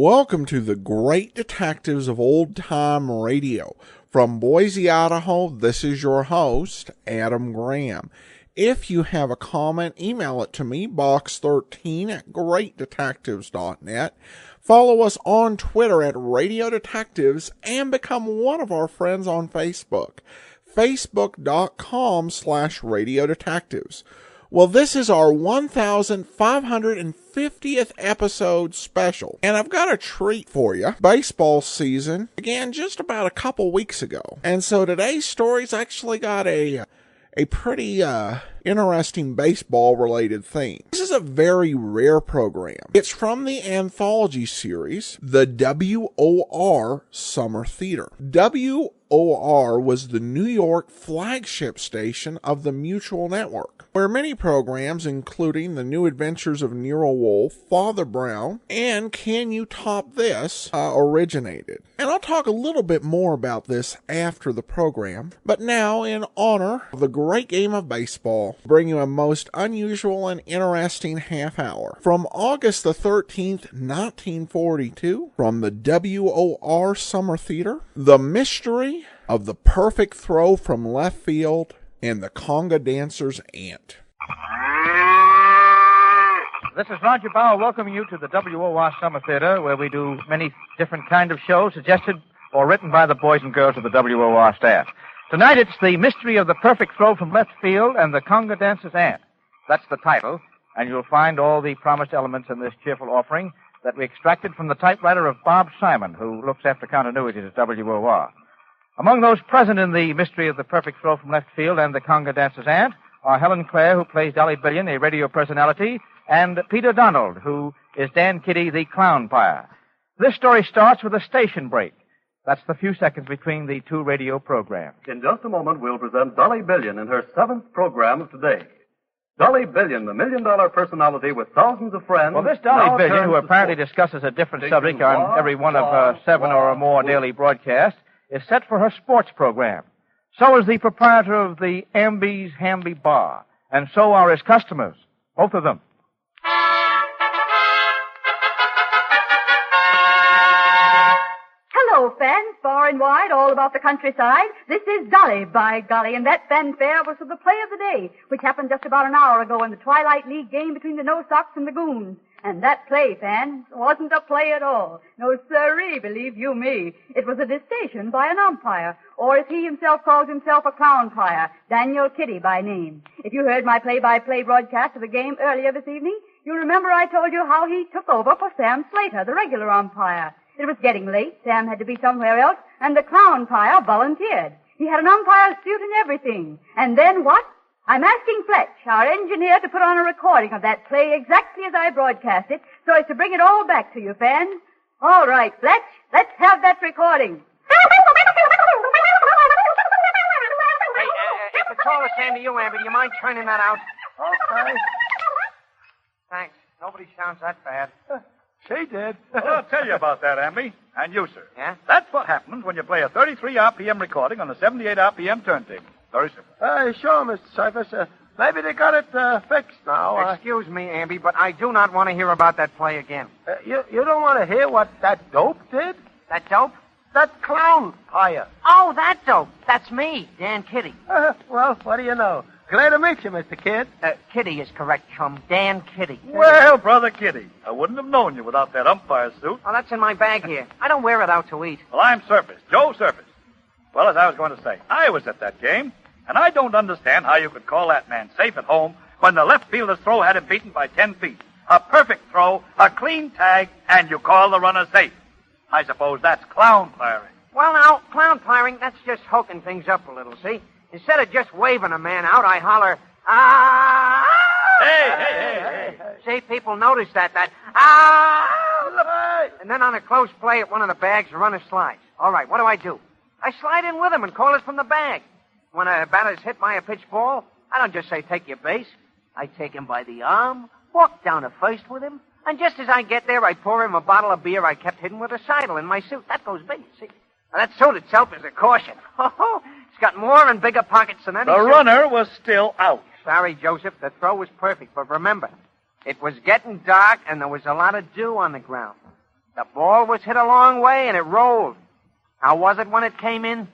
Welcome to the Great Detectives of Old Time Radio. From Boise, Idaho, this is your host, Adam Graham. If you have a comment, email it to me, box13@greatdetectives.net. Follow us on Twitter at Radio Detectives and become one of our friends on Facebook, facebook.com/Radio Detectives. Well, this is our 1,550th episode special, and I've got a treat for you. Baseball season began just about a couple weeks ago, and so today's story's actually got a pretty interesting baseball-related theme. This is a very rare program. It's from the anthology series, the WOR Summer Theater. WOR was the New York flagship station of the Mutual Network, where many programs, including The New Adventures of Nero Wolfe, Father Brown, and Can You Top This, originated. And I'll talk a little bit more about this after the program. But now, in honor of the great game of baseball, I'll bring you a most unusual and interesting half hour. From August the 13th, 1942, from the WOR Summer Theater, The Mystery of the Perfect Throw from Left Field, and the Conga Dancer's Aunt. This is Roger Bauer welcoming you to the WOR Summer Theater, where we do many different kind of shows suggested or written by the boys and girls of the WOR staff. Tonight it's The Mystery of the Perfect Throw from Left Field and the Conga Dancer's Aunt. That's the title, and you'll find all the promised elements in this cheerful offering that we extracted from the typewriter of Bob Simon, who looks after continuity at WOR. Among those present in The Mystery of the Perfect Throw from Left Field and the Conga Dancer's Aunt are Helen Clare, who plays Dolly Billion, a radio personality, and Peter Donald, who is Dan Kitty, the clownpire. This story starts with a station break. That's the few seconds between the two radio programs. In just a moment, we'll present Dolly Billion in her 7th program of today. Dolly Billion, the million-dollar personality with thousands of friends. Well, this Dolly Billion, who apparently discusses a different subject on every one of 7 or more daily broadcasts, is set for her sports program. So is the proprietor of the Amby's Hamby Bar, and so are his customers, both of them. Hello, fans, far and wide, all about the countryside. This is Dolly, by golly, and that fanfare was for the play of the day, which happened just about an hour ago in the Twilight League game between the No Sox and the Goons. And that play, fans, wasn't a play at all. No, sirree, believe you me. It was a decision by an umpire, or as he himself calls himself, a clownpire, Daniel Kitty by name. If you heard my play-by-play broadcast of the game earlier this evening, you'll remember I told you how he took over for Sam Slater, the regular umpire. It was getting late, Sam had to be somewhere else, and the clownpire volunteered. He had an umpire's suit and everything. And then what? I'm asking Fletch, our engineer, to put on a recording of that play exactly as I broadcast it, so as to bring it all back to you, fans. All right, Fletch, let's have that recording. Hey, if it's all the same to you, Amby, do you mind turning that out? Okay. Thanks. Nobody sounds that bad. She did. Well, I'll tell you about that, Amby. And you, sir. Yeah? That's what happens when you play a 33 RPM recording on a 78 RPM turntable. Very simple. Sure, Mr. Cyphers. Maybe they got it fixed now. Excuse me, Amby, but I do not want to hear about that play again. You don't want to hear what that dope did? That dope? That clownpire. Oh, that dope. That's me, Dan Kitty. Well, what do you know? Glad to meet you, Mr. Kidd. Kitty is correct, chum. Dan Kitty. Well, Brother Kitty, I wouldn't have known you without that umpire suit. Oh, that's in my bag here. I don't wear it out to eat. Well, I'm Surface, Joe Surface. Well, as I was going to say, I was at that game, and I don't understand how you could call that man safe at home when the left fielder's throw had him beaten by 10 feet. A perfect throw, a clean tag, and you call the runner safe. I suppose that's clownpiring. Well, now, clownpiring, that's just hooking things up a little, see? Instead of just waving a man out, I holler, ah! Hey. See, people notice that, ah! And then on a close play at one of the bags, the runner slides. All right, what do? I slide in with him and call it from the bag. When a batter's hit by a pitch ball, I don't just say, take your base. I take him by the arm, walk down to first with him, and just as I get there, I pour him a bottle of beer I kept hidden with a sidle in my suit. That goes big, see? Now, that suit itself is a caution. It's got more and bigger pockets than any The suit. runner was still out. Sorry, Joseph, the throw was perfect, but remember, it was getting dark and there was a lot of dew on the ground. The ball was hit a long way and it rolled. How was it when it came in?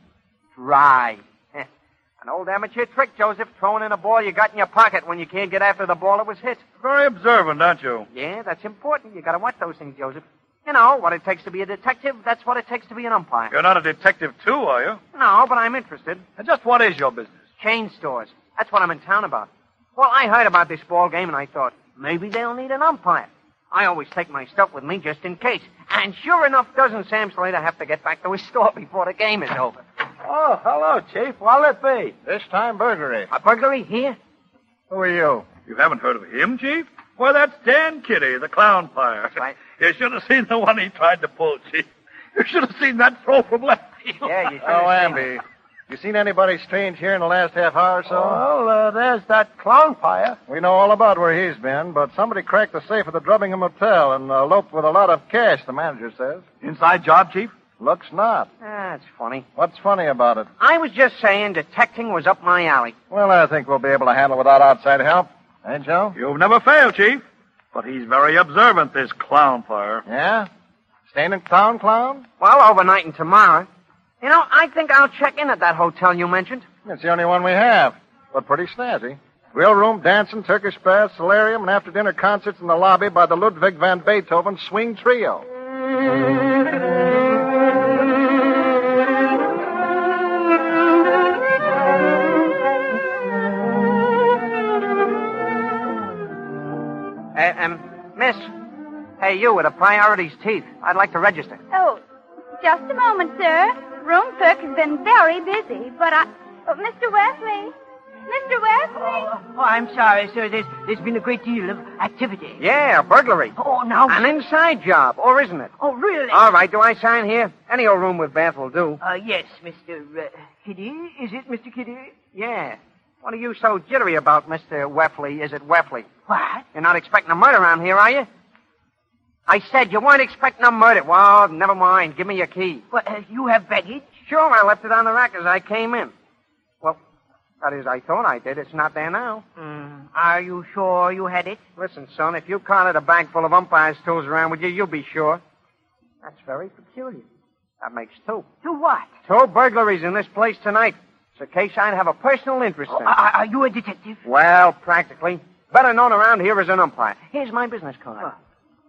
Dry. An old amateur trick, Joseph, throwing in a ball you got in your pocket when you can't get after the ball it was hit. Very observant, aren't you? Yeah, that's important. You gotta watch those things, Joseph. You know, what it takes to be a detective, that's what it takes to be an umpire. You're not a detective, too, are you? No, but I'm interested. And just what is your business? Chain stores. That's what I'm in town about. Well, I heard about this ball game, and I thought, maybe they'll need an umpire. I always take my stuff with me just in case. And sure enough, doesn't Sam Slater have to get back to his store before the game is over? Oh, hello, Chief. What'll it be? This time, burglary. A burglary here? Who are you? You haven't heard of him, Chief? Well, that's Dan Kitty, the clownpire. That's right. You should have seen the one he tried to pull, Chief. You should have seen that throw from left field. Yeah, you should Oh, have seen Amby. You seen anybody strange here in the last half hour or so? Well, there's that clownpire. We know all about where he's been, but somebody cracked the safe at the Drubbingham Hotel and eloped with a lot of cash, the manager says. Inside job, Chief? Looks not. That's funny. What's funny about it? I was just saying detecting was up my alley. Well, I think we'll be able to handle it without outside help. Eh, Joe? You've never failed, Chief. But he's very observant, this clownpire. Yeah? Staying in town, clown? Well, overnight and tomorrow. You know, I think I'll check in at that hotel you mentioned. It's the only one we have, but pretty snazzy. Grill room, dancing, Turkish bath, solarium, and after-dinner concerts in the lobby by the Ludwig van Beethoven Swing Trio. Miss. Hey, you with a priorities teeth. I'd like to register. Oh, just a moment, sir. Room clerk has been very busy, but Mr. Wesley. Mr. Wesley? Oh, I'm sorry, sir. There's been a great deal of activity. Yeah, a burglary. Oh, now... An inside job, or isn't it? Oh, really? All right, do I sign here? Any old room with bath will do. Yes, Mr. Kitty. Is it Mr. Kitty? Yeah. What are you so jittery about, Mr. Wefley? Is it Wefley? What? You're not expecting a murder around here, are you? I said you weren't expecting a murder. Well, never mind. Give me your key. What, you have baggage? Sure, I left it on the rack as I came in. Well, that is, I thought I did. It's not there now. Are you sure you had it? Listen, son, if you carted a bag full of umpire's tools around with you, you'll be sure. That's very peculiar. That makes two. To what? 2 burglaries in this place tonight. It's a case I'd have a personal interest in. Are you a detective? Well, practically. Better known around here as an umpire. Here's my business card.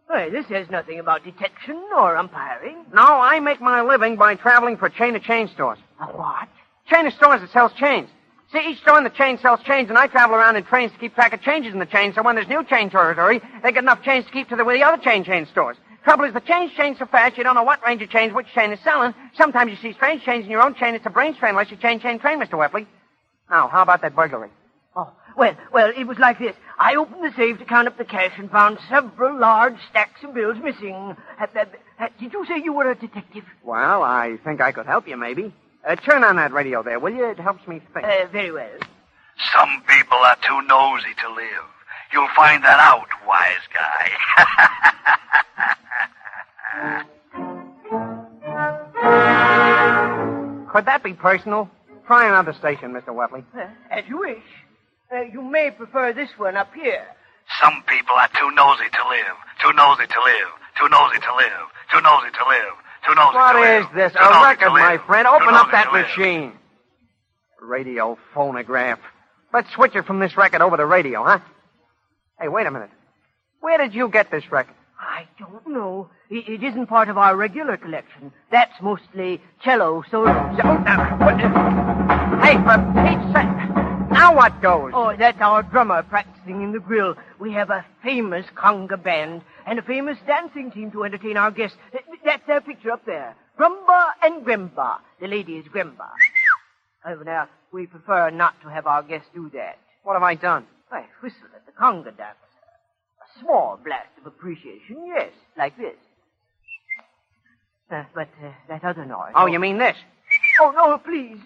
Well, this says nothing about detection or umpiring. No, I make my living by traveling for chain-to-chain stores. A what? Chain of stores that sells chains. See, each store in the chain sells chains, and I travel around in trains to keep track of changes in the chain, so when there's new chain territory, they get enough chains to keep to the other chain stores. Trouble is, the chains change so fast, you don't know what range of chains which chain is selling. Sometimes you see strange chains in your own chain. It's a brain strain unless you chain train, Mr. Wepley. Now, how about that burglary? Oh, well, it was like this. I opened the safe to count up the cash and found several large stacks of bills missing. Did you say you were a detective? Well, I think I could help you, maybe. Turn on that radio there, will you? It helps me think. Very well. Some people are too nosy to live. You'll find that out, wise guy. Could that be personal? Try another station, Mr. Wepley. As you wish. You may prefer this one up here. Some people are too nosy to live. Too nosy to live. Too nosy to live. Too nosy to live. Too nosy What to live. is this? Too A nosy record, to live. my friend. Too Open up nosy that to live. machine. Radio phonograph. Let's switch it from this record over to radio, huh? Hey, wait a minute. Where did you get this record? I don't know. It isn't part of our regular collection. That's mostly cello solos. Hey, for Pete's sake. Now what goes? Oh, that's our drummer practicing in the grill. We have a famous conga band and a famous dancing team to entertain our guests. That's their picture up there. Grumba and Grimba. The lady is Grimba. However, now, we prefer not to have our guests do that. What have I done? I whistle at the conga dancer. A small blast of appreciation, yes, like this. But that other noise... Oh, you mean this? Oh, no, please.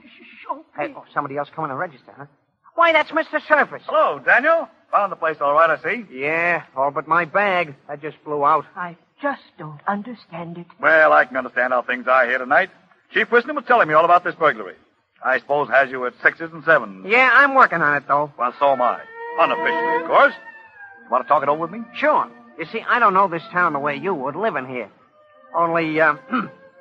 Oh, please. Hey, somebody else coming to register, huh? Why, that's Mr. Surface. Hello, Daniel. Found the place all right, I see. Yeah, all but my bag. That just blew out. I just don't understand it. Well, I can understand how things are here tonight. Chief Wisdom was telling me all about this burglary. I suppose has you at 6s and 7s. Yeah, I'm working on it, though. Well, so am I. Unofficially, of course. Want to talk it over with me? Sure. You see, I don't know this town the way you would, living here. Only,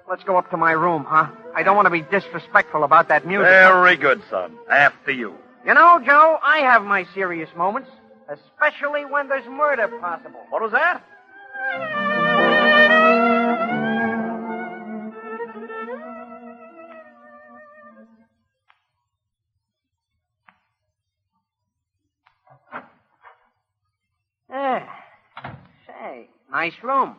let's go up to my room, huh? I don't want to be disrespectful about that music. Very good, son. After you. You know, Joe, I have my serious moments, especially when there's murder possible. What was that? Say, nice room.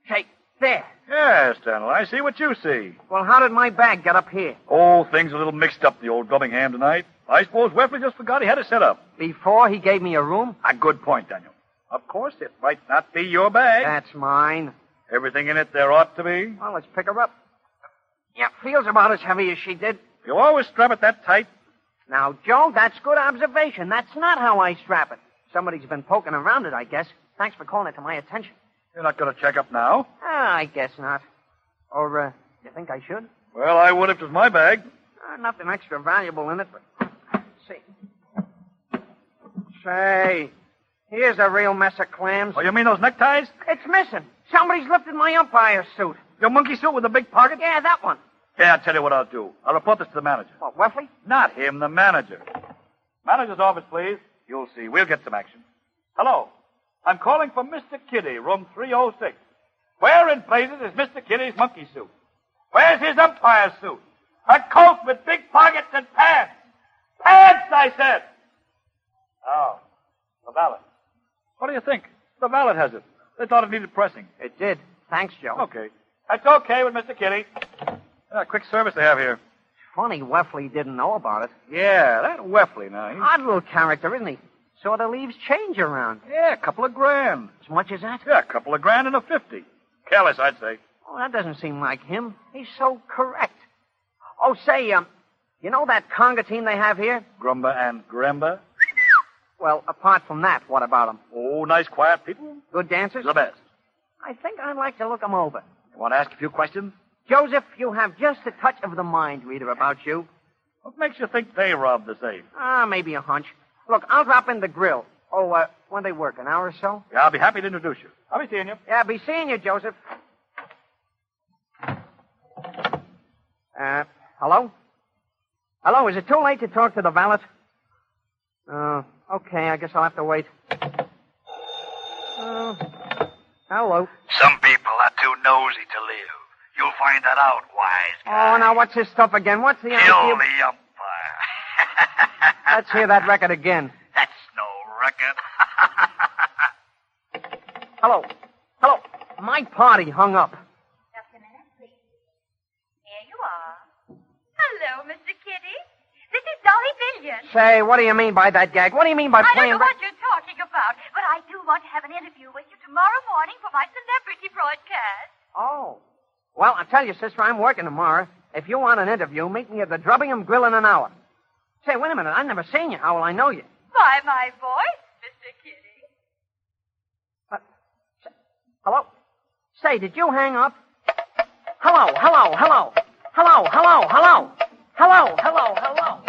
Say, there. Yes, Daniel, I see what you see. Well, how did my bag get up here? Oh, things a little mixed up the old Birmingham tonight. I suppose Weffley just forgot he had it set up. Before he gave me a room? A good point, Daniel. Of course, it might not be your bag. That's mine. Everything in it there ought to be. Well, let's pick her up. Yeah, feels about as heavy as she did. You always strap it that tight. Now, Joe, that's good observation. That's not how I strap it. Somebody's been poking around it, I guess. Thanks for calling it to my attention. You're not going to check up now? I guess not. Or, you think I should? Well, I would if it was my bag. Nothing extra valuable in it, but... see. Say, here's a real mess of clams. Oh, you mean those neckties? It's missing. Somebody's lifted my umpire suit. Your monkey suit with the big pocket? Yeah, that one. Yeah, I'll tell you what I'll do. I'll report this to the manager. What, Weffley? Not him, the manager. Manager's office, please. You'll see. We'll get some action. Hello. I'm calling for Mr. Kitty, room 306. Where in blazes is Mr. Kitty's monkey suit? Where's his umpire suit? A coat with big pockets and pants. Pants, I said. Oh, the valet. What do you think? The valet has it. They thought it needed pressing. It did. Thanks, Joe. Okay. That's okay with Mr. Kitty. Quick service they have here. Funny Weffley didn't know about it. Yeah, that Weffley now. Odd little character, isn't he? Sort of leaves change around. Yeah, a couple of grand. As much as that? Yeah, a couple of grand and a 50. Careless, I'd say. Oh, that doesn't seem like him. He's so correct. Oh, say, you know that conga team they have here? Grumba and Gremba? Well, apart from that, what about them? Oh, nice, quiet people. Good dancers? The best. I think I'd like to look them over. You want to ask a few questions? Joseph, you have just a touch of the mind reader about you. What makes you think they robbed the safe? Maybe a hunch. Look, I'll drop in the grill. Oh, when they work, an hour or so? Yeah, I'll be happy to introduce you. I'll be seeing you. Yeah, be seeing you, Joseph. Hello? Hello, is it too late to talk to the valet? Okay, I guess I'll have to wait. Hello. Some people are too nosy to live. You'll find that out, wise guy. Oh, now what's this stuff again? What's the Kill idea? the umpire. Let's hear that record again. That's no record. Hello. Hello. My party hung up. Just a minute, please. Here you are. Hello, Mr. Kitty. This is Dolly Billion. Say, what do you mean by that gag? What do you mean by I playing... don't know what you're talking about, but I do want to have an interview with you tomorrow morning for my celebrity broadcast. Oh. Well, I'll tell you, sister, I'm working tomorrow. If you want an interview, meet me at the Drubbingham Grill in an hour. Say, wait a minute. I've never seen you. How will I know you? By my voice, Mr. Kitty. Hello? Say, did you hang up? Hello, hello, hello. Hello, hello, hello. Hello, hello, hello.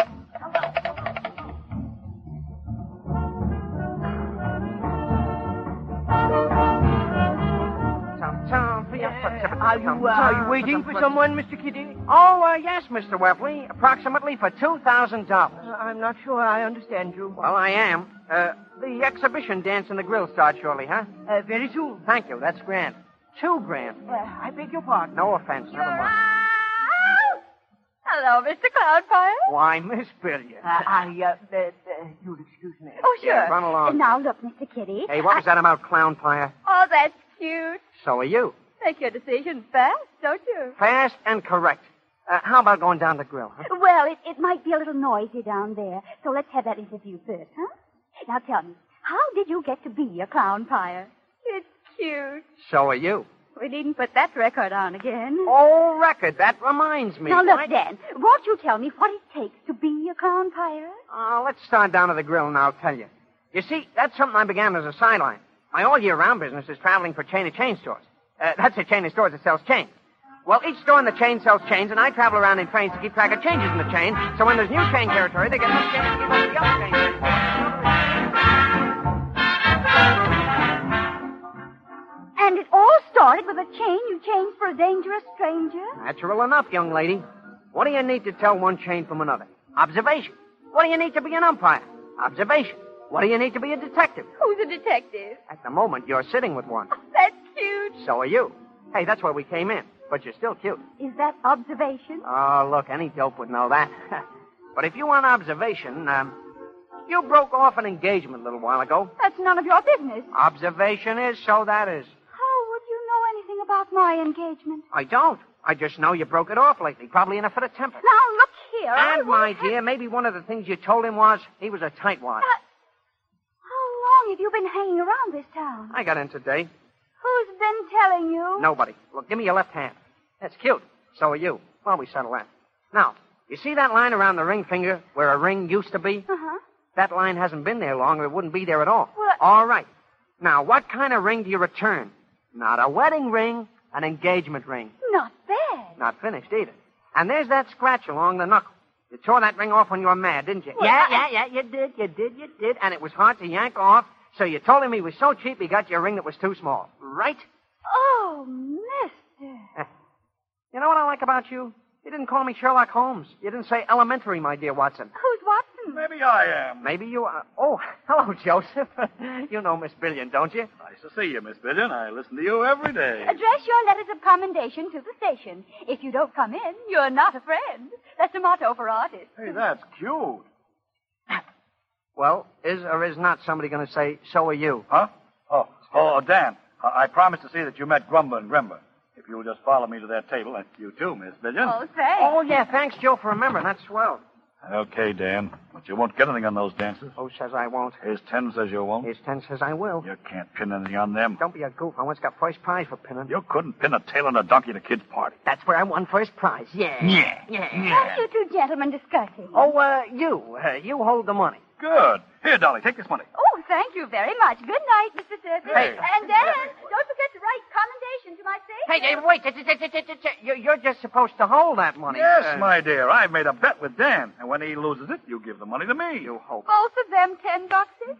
Are you waiting for someone, Mr. Kitty? Oh, yes, Mr. Weffley. Approximately for $2,000. I'm not sure I understand you. Well, I am. The exhibition dance in the grill starts shortly, huh? Very soon. Thank you. That's grand. $2 grand. I beg your pardon. No offense. Never mind. Hello, Mr. Clownpire. Why, Miss Billion. You'll excuse me. Oh, sure. Yeah, run along. Now, look, Mr. Kitty. Hey, what was that about Clownpire? Oh, that's cute. So are you. Make your decision fast, don't you? Fast and correct. How about going down the grill, huh? Well, it might be a little noisy down there, so let's have that interview first, huh? Now tell me, how did you get to be a clownpire? It's cute. So are you. We needn't put that record on again. Oh, record. That reminds me. Now, look, Right? Dan, won't you tell me what it takes to be a clownpire? Let's start down to the grill and I'll tell you. You see, that's something I began as a sideline. My all-year-round business is traveling for chain-of-chain stores. That's a chain of stores that sells chains. Well, each store in the chain sells chains, and I travel around in trains to keep track of changes in the chain, so when there's new chain territory, they get enough chains to keep up with the other chain territory. And it all started with a chain you changed for a dangerous stranger? Natural enough, young lady. What do you need to tell one chain from another? Observation. What do you need to be an umpire? Observation. What do you need to be a detective? Who's a detective? At the moment, you're sitting with one. That's cute. So are you. Hey, that's why we came in. But you're still cute. Is that observation? Oh, look, any dope would know that. But if you want observation, you broke off an engagement a little while ago. That's none of your business. Observation is, so that is. How would you know anything about my engagement? I don't. I just know you broke it off lately, probably in a fit of temper. Now, look here. And, my dear, maybe one of the things you told him was he was a tightwad. How long have you been hanging around this town? I got in today. Who's been telling you? Nobody. Look, give me your left hand. That's cute. So are you. Well, we settle that. Now, you see that line around the ring finger where a ring used to be? Uh-huh. That line hasn't been there long, or it wouldn't be there at all. Well, all right. Now, what kind of ring do you return? Not a wedding ring, an engagement ring. Not bad. Not finished either. And there's that scratch along the knuckle. You tore that ring off when you were mad, didn't you? Well, Yeah, you did. And it was hard to yank off, so you told him he was so cheap he got you a ring that was too small. Right? Oh, mister. You know what I like about you? You didn't call me Sherlock Holmes. You didn't say elementary, my dear Watson. Who's Watson? Maybe I am. Maybe you are. Oh, hello, Joseph. You know Miss Billion, don't you? Nice to see you, Miss Billion. I listen to you every day. Address your letters of commendation to the station. If you don't come in, you're not a friend. That's the motto for artists. Hey, that's cute. Well, is or is not somebody going to say, so are you? Huh? Oh, Dan, I promised to see that you met Grumber and Grimber. If you'll just follow me to their table, and you too, Miss Billion. Oh, thanks. Oh, yeah, thanks, Joe, for remembering. That's swell. Okay, Dan, but you won't get anything on those dances. Who says I won't? Here's 10 says you won't. Here's 10 says I will. You can't pin anything on them. Don't be a goof. I once got first prize for pinning. You couldn't pin a tail on a donkey at a kid's party. That's where I won first prize. Yeah. Won't you two gentlemen discuss it? Oh, you hold the money. Good. Here, Dolly, take this money. Oh, thank you very much. Good night, Mr. Surface. Hey. And Dan, don't forget to write commendation to my station. Hey, wait. You're just supposed to hold that money. Yes, my dear. I've made a bet with Dan, and when he loses it, you give the money to me. You hope. Both of them $10?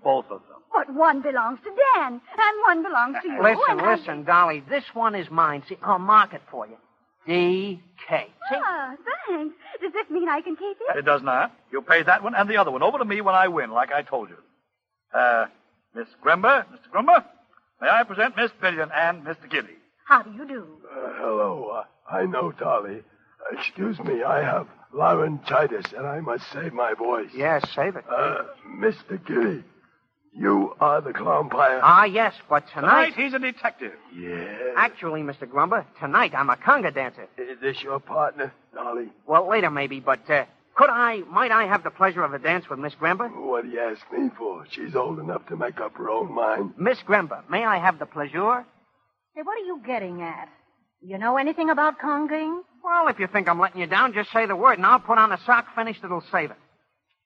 Both of them. But one belongs to Dan, and one belongs to you. Listen, Dolly. This one is mine. See, I'll mark it for you. D.K. See? Ah, thanks. Does this mean I can keep it? It does not. You pay that one and the other one over to me when I win, like I told you. Miss Grimber, Mr. Grimber, may I present Miss Billion and Mr. Kitty? How do you do? Hello. I know, Dolly. Excuse me, I have laryngitis, and I must save my voice. Yes, save it. Mr. Kitty, you are the clownpire. Ah, yes, but Tonight he's a detective. Yeah. Actually, Mr. Grumber, tonight I'm a conga dancer. Is this your partner, Dolly? Well, later maybe, but might I have the pleasure of a dance with Miss Grumber? What do you ask me for? She's old enough to make up her own mind. Miss Grumber, may I have the pleasure? Say, what are you getting at? You know anything about congaing? Well, if you think I'm letting you down, just say the word, and I'll put on a sock finish that'll save it.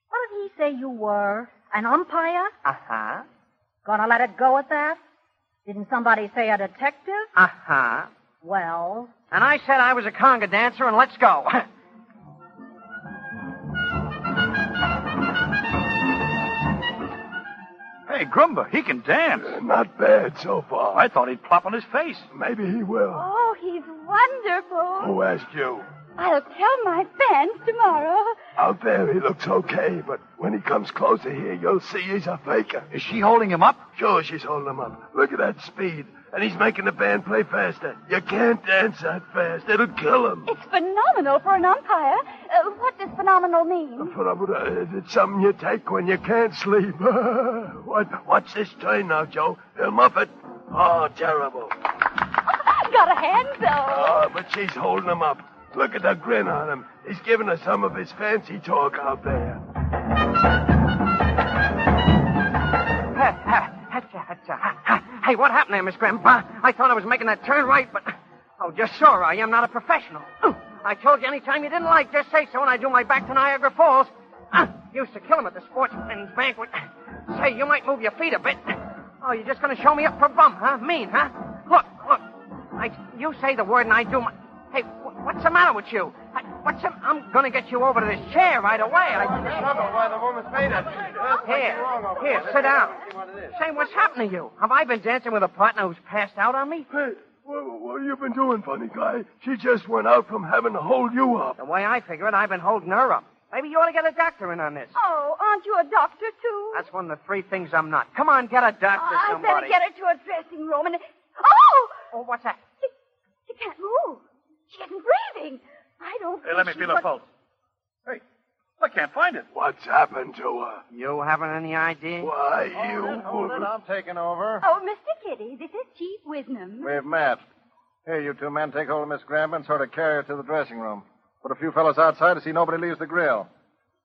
What did he say you were? An umpire? Uh-huh. Gonna let it go at that? Didn't somebody say a detective? Uh-huh. Well? And I said I was a conga dancer, and let's go. Hey, Grumber, he can dance. Not bad so far. I thought he'd plop on his face. Maybe he will. Oh, he's wonderful. Who asked you? I'll tell my fans tomorrow. Out there, he looks okay, but when he comes closer here, you'll see he's a faker. Is she holding him up? Sure, she's holding him up. Look at that speed. And he's making the band play faster. You can't dance that fast. It'll kill him. It's phenomenal for an umpire. What does phenomenal mean? It's something you take when you can't sleep. Watch this turn now, Joe. He'll muff it. Oh, terrible. Got a hand, though. Oh, but she's holding him up. Look at the grin on him. He's giving us some of his fancy talk out there. Hey, what happened there, Miss Grandpa? I thought I was making that turn right, but... Oh, just sure I am not a professional. I told you any time you didn't like, just say so, and I do my back to Niagara Falls. Used to kill him at the sportsman's banquet. Say, you might move your feet a bit. Oh, you're just going to show me up for bum, huh? Mean, huh? Look. You say the word and I do my... Hey, what's the matter with you? I'm going to get you over to this chair right away. Why the woman's fainted? Here, sit down. Say, what's happened to you? Have I been dancing with a partner who's passed out on me? Hey, What have you been doing, funny guy? She just went out from having to hold you up. The way I figure it, I've been holding her up. Maybe you ought to get a doctor in on this. Oh, aren't you a doctor, too? That's one of the three things I'm not. Come on, get a doctor, I somebody. better get her to a dressing room and... Oh! Oh, what's that? She can't move. She isn't breathing. I don't Hey, let me feel her pulse. Hey, I can't find it. What's happened to her? You haven't any idea? Why, you... Hold it, I'm taking over. Oh, Mr. Kitty, this is Chief Wisnam. We've met. Here, you two men, take hold of Miss Granby and sort of carry her to the dressing room. Put a few fellas outside to see nobody leaves the grill.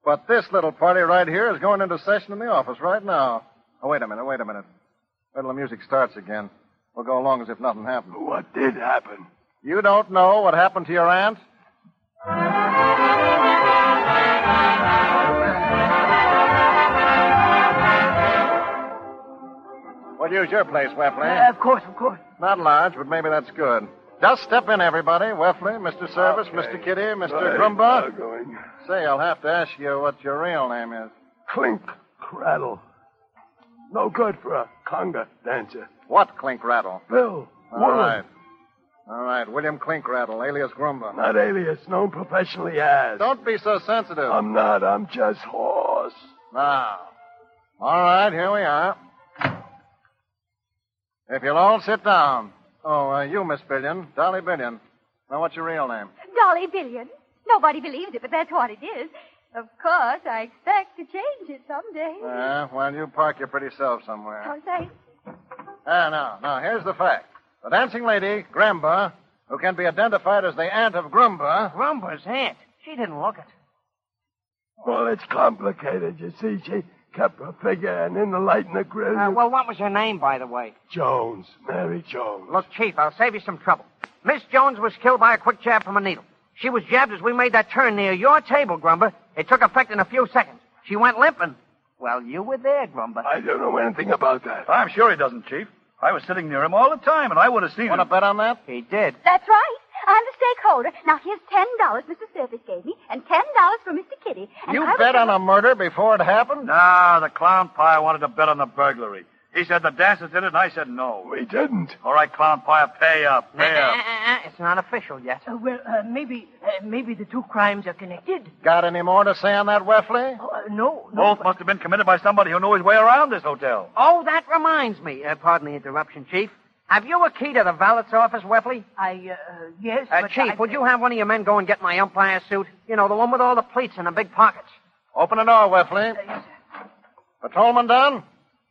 But this little party right here is going into session in the office right now. Oh, wait a minute. Wait till the music starts again. We'll go along as if nothing happened. What did happen? You don't know what happened to your aunt? We'll use your place, Weffley. Of course. Not large, but maybe that's good. Just step in, everybody. Weffley, Mr. Service, Mr. Kitty, Mr. Grumba. Say, I'll have to ask you what your real name is. Clink Rattle. No good for a conga dancer. What Clink Rattle? Bill. All right. William Clink Rattle, alias Grumba. Not alias, known professionally as. Don't be so sensitive. I'm not. I'm just hoarse. Now. All right, here we are. If you'll all sit down. Oh, you, Miss Billion. Dolly Billion. Now, what's your real name? Dolly Billion. Nobody believes it, but that's what it is. Of course, I expect to change it someday. Well, you park your pretty self somewhere. Oh, thanks. Now, here's the fact. The dancing lady, Grumba, who can be identified as the aunt of Grumba. Grumba's aunt? She didn't look it. Well, it's complicated. You see, she kept her figure and in the light in the grill. Well, what was her name, by the way? Jones. Mary Jones. Look, Chief, I'll save you some trouble. Miss Jones was killed by a quick jab from a needle. She was jabbed as we made that turn near your table, Grumba. It took effect in a few seconds. She went limping. Well, you were there, Grumba. I don't know anything about that. I'm sure he doesn't, Chief. I was sitting near him all the time, and I would have seen him. Want to bet on that? He did. That's right. I'm the stakeholder. Now, here's $10 Mr. Service gave me, and $10 for Mr. Kitty. And You bet on a murder before it happened? Nah, the clownpire wanted to bet on the burglary. He said the dancers did it, and I said no. We didn't. All right, clownpire, pay up. It's not official yet. Maybe the two crimes are connected. Got any more to say on that, Weffley? No. Both must have been committed by somebody who knew his way around this hotel. Oh, that reminds me. Pardon the interruption, Chief. Have you a key to the valet's office, Weffley? Yes, but Chief, would you have one of your men go and get my umpire suit? You know, the one with all the pleats and the big pockets. Open the door, Weffley. Yes, sir. Patrolman done?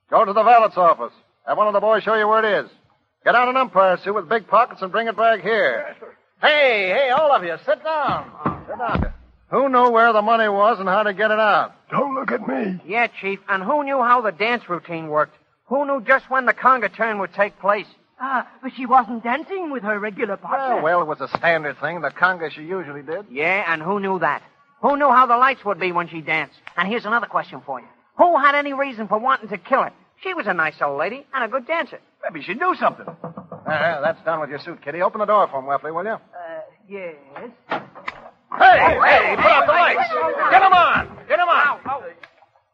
Go to the valet's office. Have one of the boys show you where it is. Get out an umpire suit with big pockets and bring it back here. Hey, all of you, sit down. Sit down. Who knew where the money was and how to get it out? Don't look at me. Yeah, Chief, and who knew how the dance routine worked? Who knew just when the conga turn would take place? But she wasn't dancing with her regular partner. Well, it was a standard thing, the conga she usually did. Yeah, and who knew that? Who knew how the lights would be when she danced? And here's another question for you. Who had any reason for wanting to kill her? She was a nice old lady and a good dancer. Maybe she knew something. That's done with your suit, Kitty. Open the door for him, Weffley, will you? Yes. Hey, put out the lights. Get him on. Ow.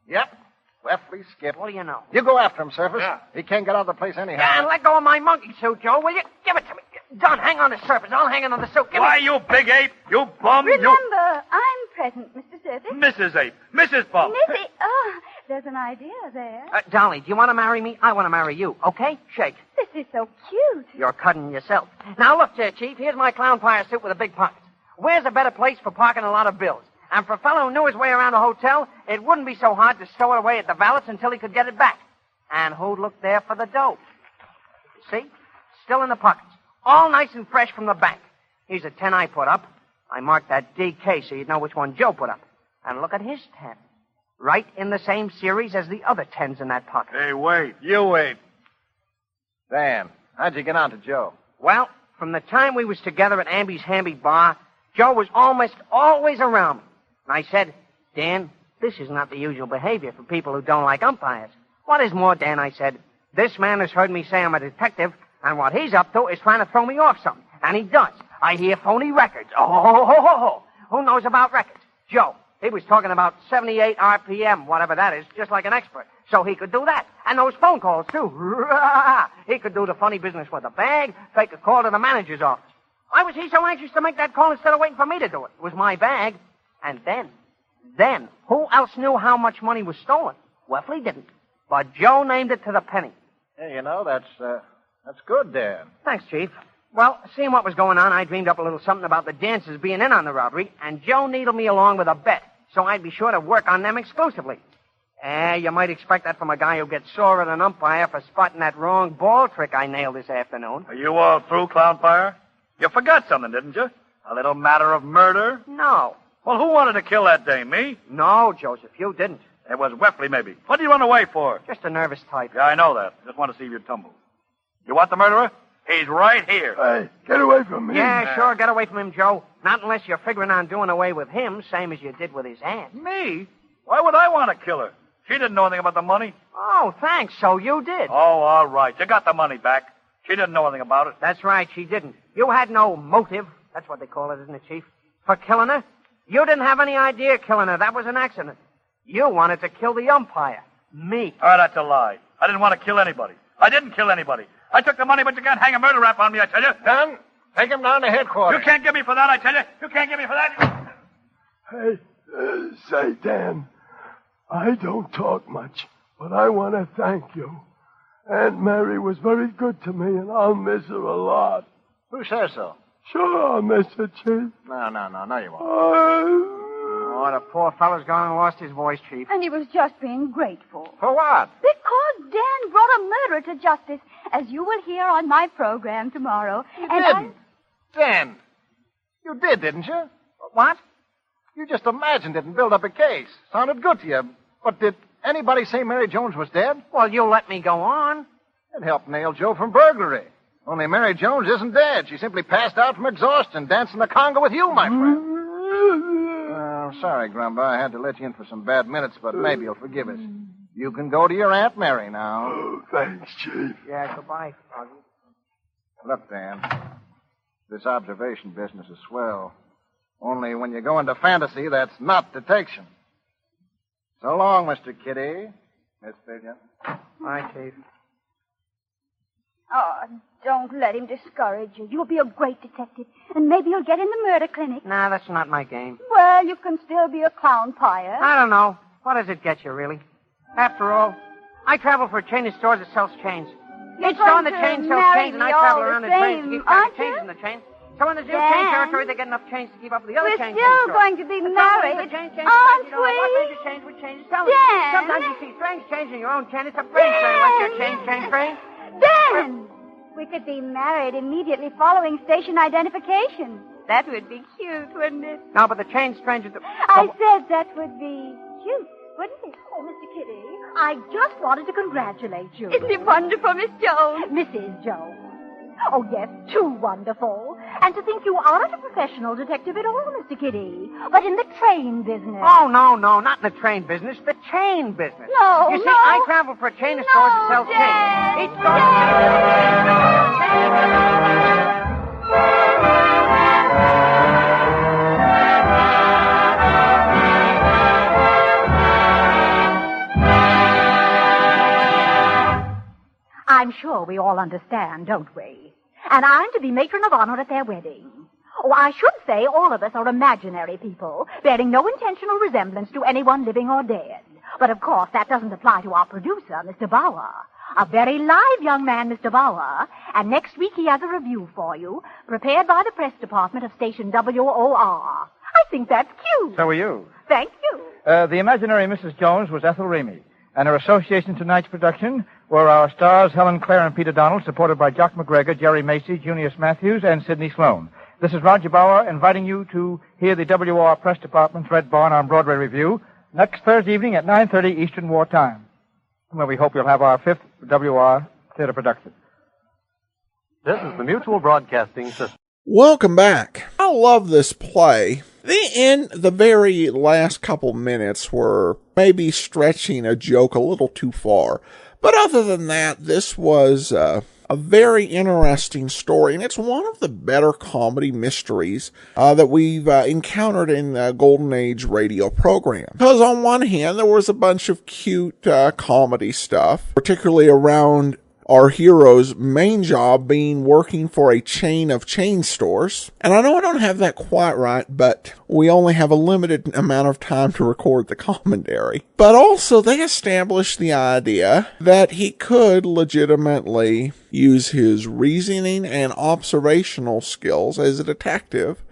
Yep. Weffley, Skip. What do you know? You go after him, Surface. Yeah. He can't get out of the place anyhow. Yeah, and let go of my monkey suit, Joe, will you? Give it to me. Don, hang on to Surface. I'll hang on to the suit. Why, you big ape? You bum. Remember, I'm present, Mr. Service. Mrs. Ape. Mrs. Bum. Missy, there's an idea there. Dolly, do you want to marry me? I want to marry you, okay? Shake. This is so cute. You're cutting yourself. Now, look, Chief, here's my clownpire suit with the big pockets. Where's a better place for parking a lot of bills? And for a fellow who knew his way around the hotel, it wouldn't be so hard to stow it away at the valet's until he could get it back. And who'd look there for the dough? See? Still in the pockets. All nice and fresh from the bank. Here's a 10 I put up. I marked that DK so you'd know which one Joe put up. And look at his 10. Right in the same series as the other 10s in that pocket. Hey, wait. You wait. Dan, how'd you get on to Joe? Well, from the time we was together at Amby's Hamby Bar, Joe was almost always around me. And I said, Dan, this is not the usual behavior for people who don't like umpires. What is more, Dan, I said, this man has heard me say I'm a detective, and what he's up to is trying to throw me off something. And he does. I hear phony records. Oh. Who knows about records? Joe. He was talking about 78 RPM, whatever that is, just like an expert. So he could do that. And those phone calls, too. He could do the funny business with a bag, fake a call to the manager's office. Why was he so anxious to make that call instead of waiting for me to do it? It was my bag. And then, who else knew how much money was stolen? Weffley didn't. But Joe named it to the penny. Hey, that's good, Dan. Thanks, Chief. Well, seeing what was going on, I dreamed up a little something about the dancers being in on the robbery, and Joe needled me along with a bet, so I'd be sure to work on them exclusively. You might expect that from a guy who gets sore at an umpire for spotting that wrong ball trick I nailed this afternoon. Are you all through, clownpire? You forgot something, didn't you? A little matter of murder? No. Well, who wanted to kill that dame, me? No, Joseph, you didn't. It was Weffley, maybe. What did you run away for? Just a nervous type. Yeah, I know that. Just want to see if you'd tumble. You want the murderer? He's right here. Hey, get away from me. Yeah, sure, get away from him, Joe. Not unless you're figuring on doing away with him, same as you did with his aunt. Me? Why would I want to kill her? She didn't know anything about the money. Oh, thanks, so you did. Oh, all right. You got the money back. She didn't know anything about it. That's right, she didn't. You had no motive, that's what they call it, isn't it, Chief? For killing her? You didn't have any idea of killing her. That was an accident. You wanted to kill the umpire. Me. Oh, that's a lie. I didn't want to kill anybody. I didn't kill anybody. I took the money, but you can't hang a murder rap on me, I tell you. Dan, take him down to headquarters. You can't get me for that, I tell you. You can't get me for that. Hey, say, Dan, I don't talk much, but I want to thank you. Aunt Mary was very good to me, and I'll miss her a lot. Who says so? Sure, I'll miss her, Chief. No, you won't. Oh, the poor fellow's gone and lost his voice, Chief. And he was just being grateful. For what? Because Dan brought a murderer to justice, as you will hear on my program tomorrow. You didn't. Dan, you did, didn't you? What? You just imagined it and built up a case. Sounded good to you. But did anybody say Mary Jones was dead? Well, you let me go on. It helped nail Joe from burglary. Only Mary Jones isn't dead. She simply passed out from exhaustion dancing the conga with you, my friend. Sorry, Grumba. I had to let you in for some bad minutes, but maybe you'll forgive us. You can go to your Aunt Mary now. Oh, thanks, Chief. Yeah, goodbye, Foggy. Look, Dan, this observation business is swell. Only when you go into fantasy, that's not detection. So long, Mr. Kitty. Miss Vivian. Bye, Chief. Oh, don't let him discourage you. You'll be a great detective, and maybe you'll get in the murder clinic. Nah, that's not my game. Well, you can still be a clownpire. I don't know. What does it get you, really? After all, I travel for a chain of stores that sells chains. Each store in the chain sells chains, and I travel around in trains to keep track of chains in the chain. So when there's new chain territory, they get enough chains to keep up with the other chains. We're still going to be married, aren't we? What major change would change is selling. Sometimes you see strange change in your own chain. It's a brain strain, like your chain train. Ben! We could be married immediately following station identification. That would be cute, wouldn't it? No, but the chain stranger... I said that would be cute, wouldn't it? Oh, Mr. Kitty, I just wanted to congratulate you. Isn't it wonderful, Miss Jones? Mrs. Jones. Oh, yes, too wonderful. And to think you aren't a professional detective at all, Mr. Kitty, but in the train business. Oh, no, not in the train business, the chain business. No, You see, I travel for a chain of stores that sells chains. Each store... I'm sure we all understand, don't we? And I'm to be matron of honor at their wedding. Oh, I should say all of us are imaginary people, bearing no intentional resemblance to anyone living or dead. But of course, that doesn't apply to our producer, Mr. Bauer. A very live young man, Mr. Bauer. And next week he has a review for you, prepared by the press department of station WOR. I think that's cute. So are you. Thank you. The imaginary Mrs. Jones was Ethel Ramey. And her association in tonight's production were our stars Helen Clare and Peter Donald, supported by Jock McGregor, Jerry Macy, Junius Matthews, and Sidney Sloan. This is Roger Bauer inviting you to hear the WOR Press Department's Red Barn on Broadway review next Thursday evening at 9:30 Eastern War Time, where we hope you'll have our 5th WOR theater production. This is the Mutual Broadcasting System. Welcome back. I love this play. The very last couple minutes were maybe stretching a joke a little too far. But other than that, this was a very interesting story, and it's one of the better comedy mysteries that we've encountered in Golden Age radio program. Because on one hand, there was a bunch of cute comedy stuff, particularly around our hero's main job being working for a chain of chain stores. And I know I don't have that quite right, but we only have a limited amount of time to record the commentary. But also they established the idea that he could legitimately use his reasoning and observational skills as a detective,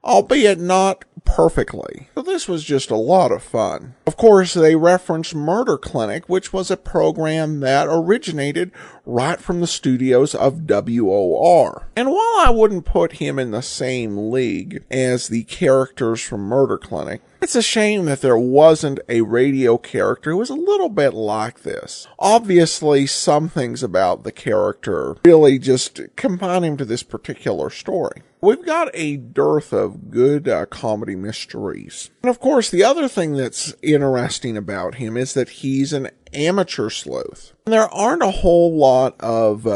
albeit not perfectly. So this was just a lot of fun. Of course, they referenced Murder Clinic, which was a program that originated right from the studios of WOR. And while I wouldn't put him in the same league as the characters from Murder Clinic, it's a shame that there wasn't a radio character who was a little bit like this. Obviously, some things about the character really just confine him to this particular story. We've got a dearth of good comedy mysteries. And of course, the other thing that's interesting about him is that he's an amateur sleuth. And there aren't a whole lot of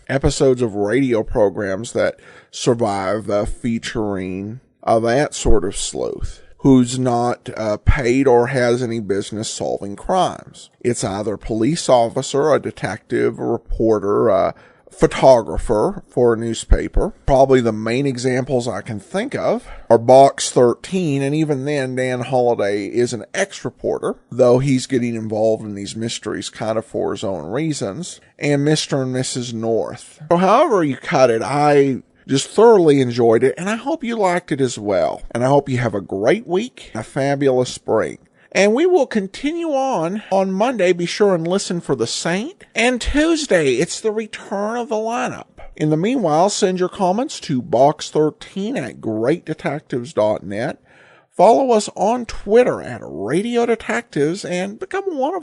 episodes of radio programs that survive featuring that sort of sleuth who's not paid or has any business solving crimes. It's either a police officer, a detective, a reporter, a photographer for a newspaper. Probably the main examples I can think of are Box 13, and even then Dan Holliday is an ex-reporter, though he's getting involved in these mysteries kind of for his own reasons, and Mr. and Mrs. North. So however you cut it, I just thoroughly enjoyed it, and I hope you liked it as well. And I hope you have a great week, a fabulous spring. And we will continue on Monday. Be sure and listen for The Saint. And Tuesday, it's the return of the lineup. In the meanwhile, send your comments to box13@greatdetectives.net. Follow us on Twitter @Radio Detectives and become one of